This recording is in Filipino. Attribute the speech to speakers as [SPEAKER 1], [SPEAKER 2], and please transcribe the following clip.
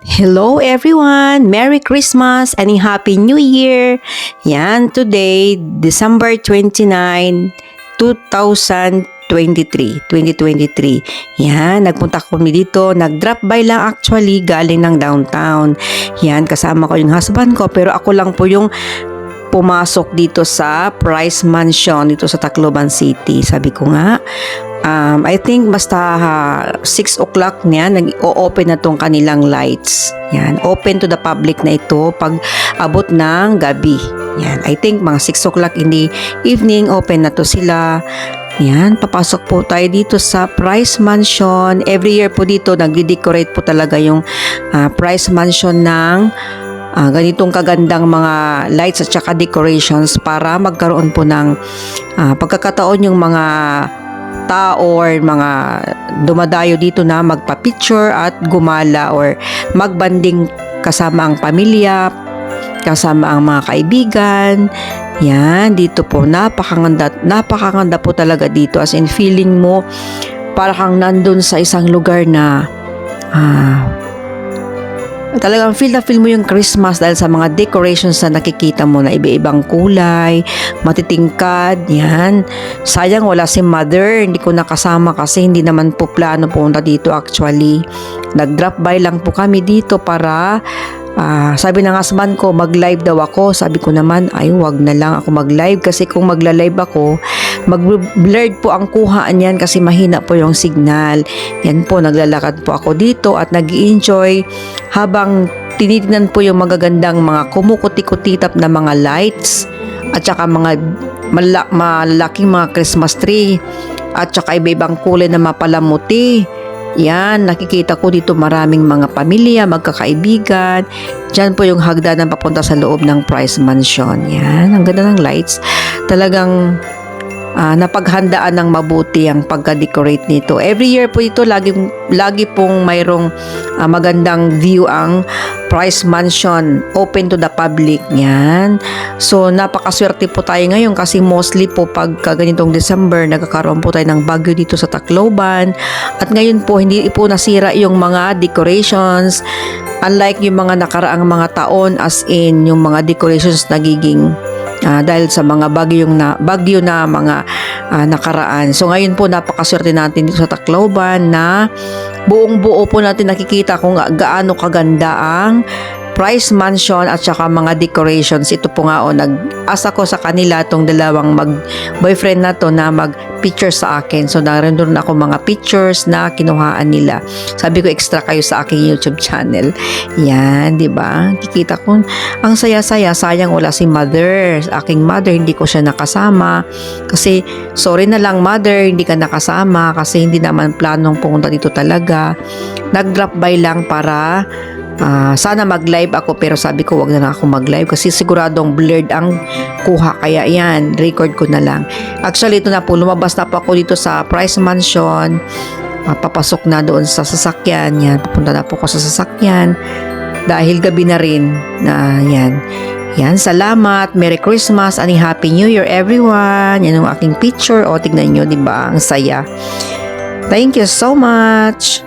[SPEAKER 1] Hello everyone! Merry Christmas and Happy New Year! Yan, today, December 29, 2023. Yan, nagpunta kami dito. Nag-drop by lang actually galing ng downtown. Yan, kasama ko yung husband ko pero ako lang po yung pumasok dito sa Price Mansion dito sa Tacloban City. Sabi ko nga, I think basta 6 o'clock niya, nag-o-open na tong kanilang lights. Yan, open to the public na ito pag abot ng gabi. Yan, I think mga 6 o'clock in the evening, open na to sila. Yan, papasok po tayo dito sa Price Mansion. Every year po dito, nagde-decorate po talaga yung Price Mansion ng ganitong kagandang mga lights at saka decorations para magkaroon po ng pagkakataon yung mga tao or mga dumadayo dito na magpa-picture at gumala or magbanding kasama ang pamilya, kasama ang mga kaibigan. Yan, dito po napakaganda po talaga dito, as in feeling mo para kang nandun sa isang lugar na talagang feel na feel mo yung Christmas dahil sa mga decorations na nakikita mo na iba-ibang kulay, matitingkad, yan. Sayang wala si mother, hindi ko nakasama kasi hindi naman po plano punta dito actually. Nag-drop by lang po kami dito para sabi ng husband ko, mag-live daw ako. Sabi ko naman, ay wag na lang ako mag-live kasi kung magla-live ako, mag-blurred po ang kuhaan yan kasi mahina po yung signal. Yan po, naglalakad po ako dito at nag-i-enjoy habang tinitingnan po yung magagandang mga kumukuti-kutitap na mga lights at saka mga malaking mga Christmas tree at saka iba-ibang kulay na mapalamuti. Yan, nakikita ko dito maraming mga pamilya, magkakaibigan. Diyan po yung hagdanan papunta sa loob ng Price Mansion. Yan, ang ganda ng lights. Talagang napaghandaan ng mabuti ang pagka-decorate nito. Every year po ito, lagi pong mayroong magandang view ang Price Mansion, open to the public. Yan. So, napakaswerte po tayo ngayon kasi mostly po pagka ganitong December, nagkakaroon po tayo ng bagyo dito sa Tacloban. At ngayon po, hindi po nasira yung mga decorations. Unlike yung mga nakaraang mga taon, as in, yung mga decorations nagiging dahil sa mga bagyo na mga nakaraan. So ngayon po napakaswerte natin dito sa Tacloban na buong buo po natin nakikita kung gaano kaganda ang Price Mansion at saka mga decorations. Ito po nga nag-asa ko sa kanila tong dalawang boyfriend na to na mag-picture sa akin. So naroon ako mga pictures na kinuhaan nila. Sabi ko extra kayo sa aking YouTube channel. Yan, di ba? Kikita ko ang saya-saya. Sayang wala si mother. Aking mother, hindi ko siya nakasama. Kasi sorry na lang mother, hindi ka nakasama kasi hindi naman planong pumunta dito talaga. Nag-drop by lang para sana mag-live ako pero sabi ko wag na lang ako mag-live kasi siguradong blurred ang kuha kaya yan, record ko na lang. Actually ito na po, lumabas na po ako dito sa Price Mansion, papasok na doon sa sasakyan. Yan, pupunta na po ako sa sasakyan dahil gabi na rin na yan. Yan, salamat, Merry Christmas and Happy New Year everyone. Yan yung aking picture, tignan nyo, diba, ang saya. Thank you so much.